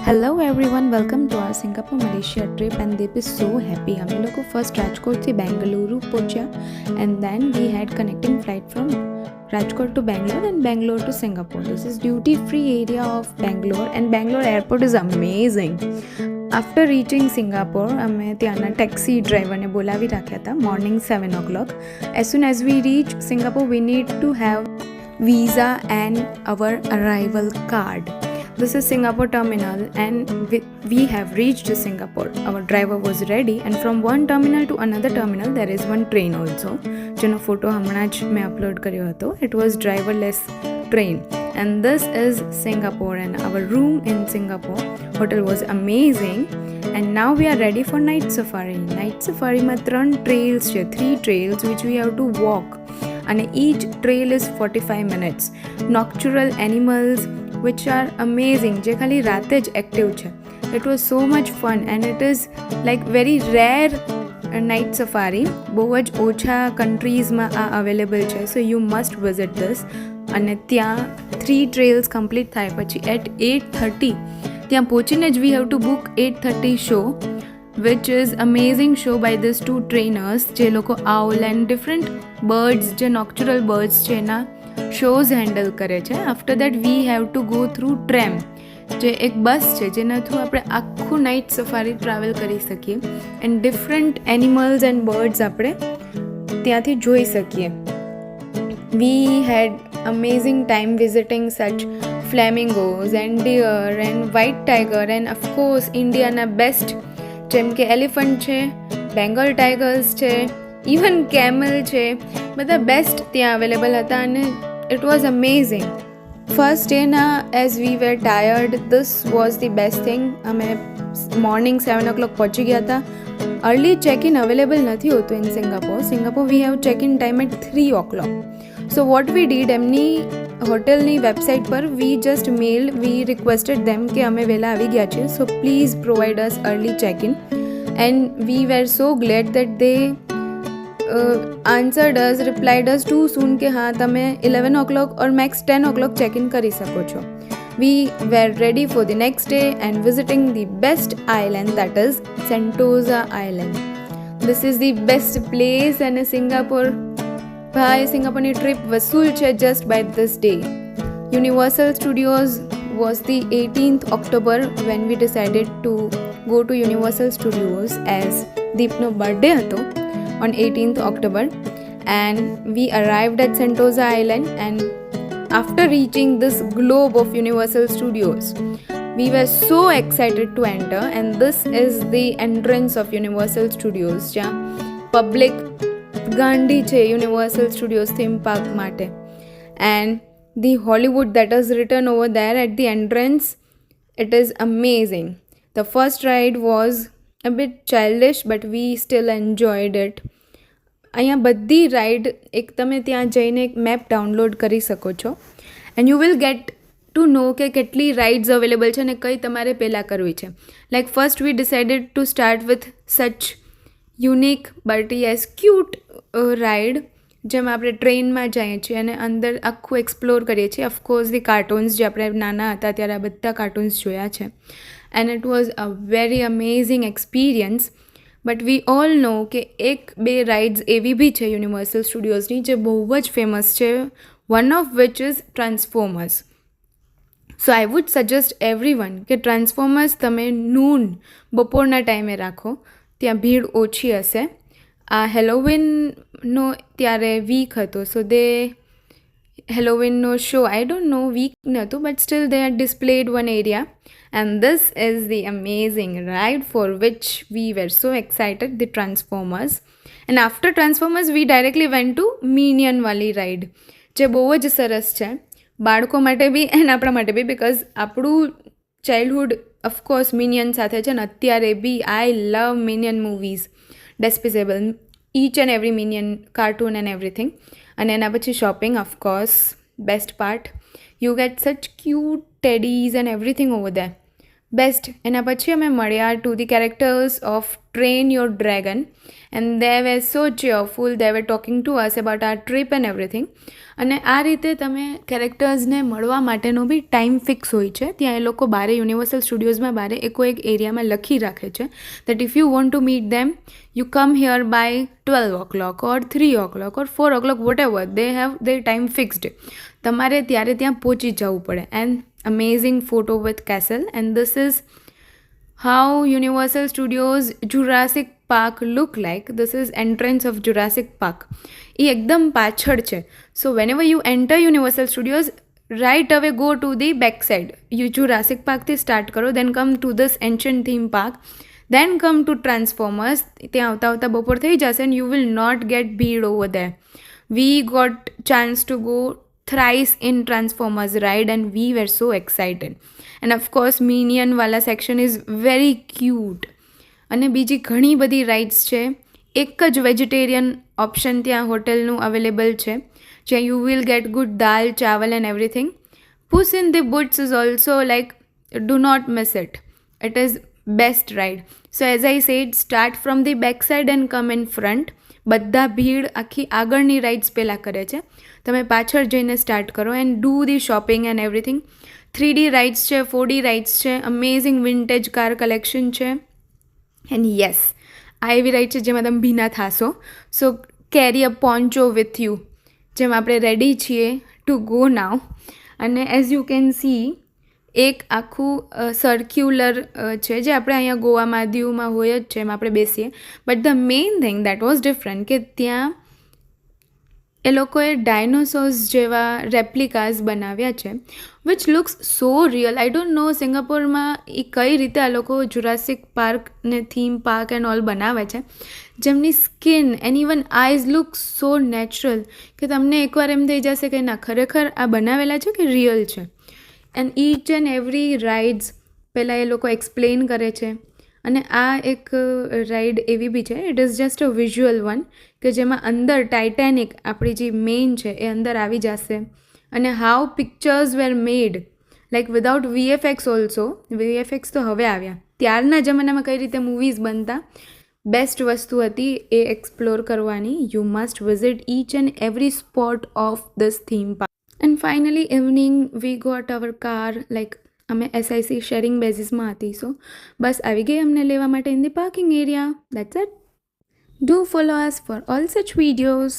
Hello everyone, welcome to our Singapore Malaysia trip and they be so happy. हम लोग को first Rajkot से बेंगलुरु पहुंचा and then we had connecting flight from Rajkot to Bangalore and Bangalore to Singapore. This is duty free area of Bangalore and Bangalore airport is amazing. After reaching Singapore, અમે ત્યાંના taxi ડ્રાઈવરને બોલાવી રાખ્યા હતા morning 7 o'clock. As soon as we reach Singapore, we need to have visa and our arrival card. This is Singapore terminal and we have reached Singapore. Our driver was ready and from one terminal to another terminal there is one train also. જેનો photo હમણાં જ મેં upload કર્યો હતો. It was driverless train and this is Singapore and our room in Singapore hotel was amazing and now we are ready for night safari. Night safari માં 3 trails છે, 3 trails which we have to walk and each trail is 45 minutes. Nocturnal animals which are amazing જે ખાલી રાતે જ active છે. It was so much fun and it is like very rare night safari. બહુ જ ઓછા કન્ટ્રીઝમાં આ અવેલેબલ છે, so you must visit this. અને ત્યાં 3 trails complete થાય પછી at 8:30 ત્યાં પહોંચીને જ we have to book 8:30 show which is amazing show by these 2 trainers જે લોકો owl and different birds જે nocturnal birds છે એના શોઝ હેન્ડલ કરે છે. After that we have to go through tram જે એક બસ છે જેના થ્રુ આપણે આખું નાઇટ સફારી ટ્રાવેલ કરી શકીએ and different animals and birds આપણે ત્યાંથી જોઈ શકીએ. We had amazing time visiting such flamingos and deer and white tiger and of course ઇન્ડિયાના બેસ્ટ જેમ કે એલિફન્ટ છે, બેંગલ ટાઈગર્સ છે, ઇવન કેમલ છે, બધા બેસ્ટ ત્યાં અવેલેબલ હતા અને ઇટ વોઝ અમેઝિંગ. ફર્સ્ટ ડેના as we were tired this was the best thing. અમે મોર્નિંગ 7 o'clock પહોંચી ગયા હતા. અર્લી ચેક ઇન અવેલેબલ નથી હોતું in Singapore we have check in time at 3 o'clock. So what we did એમની હોટેલની website પર we just mail V requested ધેમ કે અમે વહેલા આવી ગયા છીએ so please provide us early check in and we were so glad that they answered us, replied us too soon કે હા તમે 11 o'clock or max 10 o'clock check-in કરી શકો છો. We were ready for the next day and visiting the best island that is Sentosa Island. This is the best place and Singapore ભાઈ સિંગાપોરની trip વસૂલ છે just by this day. Universal Studios was the 18th October when we decided to go to Universal Studios as દીપનો birthday હતો on 18th October and we arrived at Sentosa Island and after reaching this globe of Universal Studios we were so excited to enter and this is the entrance of Universal Studios જ્યાં public ગાંડી છે Universal Studios theme park માટે and the Hollywood that is written over there at the entrance. It is amazing. The first ride was a bit childish but we still enjoyed it. અહીંયા બધી ride એક તમે ત્યાં જઈને એક map download કરી શકો છો and you will get to know કે કેટલી રાઇડ્સ અવેલેબલ છે અને કઈ તમારે પહેલાં કરવી છે. Like first we decided to start with such unique but yes cute ride જેમાં આપણે ટ્રેનમાં જઈએ છીએ અને અંદર આખું એક્સપ્લોર કરીએ છીએ. ઓફકોર્સ ધી કાર્ટૂન્સ જે આપણે નાના હતા ત્યારે આ બધા કાર્ટૂન્સ જોયા છે and it was a very amazing experience. But we all know કે 1-2 રાઇડ્સ એવી બી છે યુનિવર્સલ સ્ટુડિયોઝની જે બહુ જ ફેમસ છે. One of which is transformers. So I would suggest everyone કે ટ્રાન્સફોર્મર્સ તમે નૂન બપોરના ટાઈમે રાખો, ત્યાં ભીડ ઓછી હશે. આ હેલોવીનનો ત્યારે વીક હતો સો દે હેલોવીનનો show I don't know week નહોતું but still they are displayed one area and this is the amazing ride for which we were so excited, the Transformers. And after Transformers we directly went to Minion વાલી ride જે બહુ જ સરસ છે બાળકો માટે બી and આપણા માટે બી બિકોઝ આપણું ચાઇલ્ડહુડ ઓફકોર્સ મિનિયન સાથે છે ને અત્યારે બી આઈ લવ મિનિયન movies, ડેસ્પિસેબલ, each and every Minion cartoon and everything. અને એના પછી shopping of course best part. You get such cute teddies and everything over there. Best. એના પછી અમે મળ્યા to the characters of train your dragon, and they were so cheerful. They were talking to us about our trip and everything. અને આ રીતે તમે કેરેક્ટર્સને મળવા માટેનો બી ટાઈમ ફિક્સ હોય છે. ત્યાં એ લોકો બારે યુનિવર્સલ સ્ટુડિયોઝમાં બારે એક એરિયામાં લખી રાખે છે that if you want to meet them, you come here by 12 o'clock or 3 o'clock or 4 o'clock, whatever they have their time fixed. તમારે ત્યારે ત્યાં પહોંચી જવું પડે. And amazing photo with castle, and this is how Universal Studios Jurassic Park look like. This is entrance of Jurassic Park. એ એકદમ પાછળ છે. So whenever you enter Universal Studios, right away go to the back side. You Jurassic Park થી start કરો, then come to this ancient theme park, then come to Transformers. ત્યાં આવતા આવતા બપોર થઈ જશે, and you will not get ભીડ over there. We got chance to go thrice in Transformers ride, and we were so excited. And of course Minion વાલા section is very cute. અને બીજી ઘણી બધી રાઇડ્સ છે. એક જ વેજીટેરિયન ઓપ્શન ત્યાં હોટેલનું અવેલેબલ છે, જ્યાં you will get good dal chawal and everything. Puss in the boots is also like, do not miss it. It is best ride. So as I said, start from the back side and come in front. બધા ભીડ આખી આગળની rides પહેલાં કરે છે, તમે પાછળ જઈને સ્ટાર્ટ કરો and do the shopping and everything. 3D rides છે, 4D રાઇડ્સ છે, અમેઝિંગ વિન્ટેજ કાર કલેક્શન છે. એન્ડ યસ, આ એવી રાઇડ છે જેમાં તમે ભીના થશો. સો કેરી અ પોન્ચો વિથ યુ, જેમ આપણે રેડી છીએ ટુ ગો નાવ. અને એઝ યુ કેન સી, એક આખું સર્ક્યુલર છે, જે આપણે અહીંયા ગોવામાં દીવમાં હોય જ છે, એમ આપણે બેસીએ. But the main thing that was different કે ત્યાં એ લોકોએ ડાયનોસોર્સ જેવા રેપ્લિકાઝ બનાવ્યા છે, which looks so real. I don't know સિંગાપોરમાં એ કઈ રીતે આ લોકો જુરાસિક પાર્ક ને થીમ પાર્ક એન્ડ ઓલ બનાવે છે, જેમની skin and even eyes look so natural કે તમને એકવાર એમ થઈ જશે કે ના, ખરેખર આ બનાવેલા છે કે રિયલ છે. And inch and every rides પહેલાં એ લોકો એક્સપ્લેન કરે છે. અને આ એક રાઇડ એવી બી છે, it is just a visual one, કે જેમાં અંદર ટાઇટેનિક આપણી જે મેઇન છે એ અંદર આવી જશે. અને how pictures were made, like without VFX also. VFX તો હવે આવ્યા, ત્યારના જમાનામાં કઈ રીતે મૂવીઝ બનતા, બેસ્ટ વસ્તુ હતી એ એક્સપ્લોર કરવાની. You must visit each and every spot of this theme park. And finally evening we got our car, like અમે SIC શેરિંગ બેઝિસમાં હતી. સો બસ આવી ગઈ અમને લેવા માટે in the parking area. That's it. Do follow us for all such videos.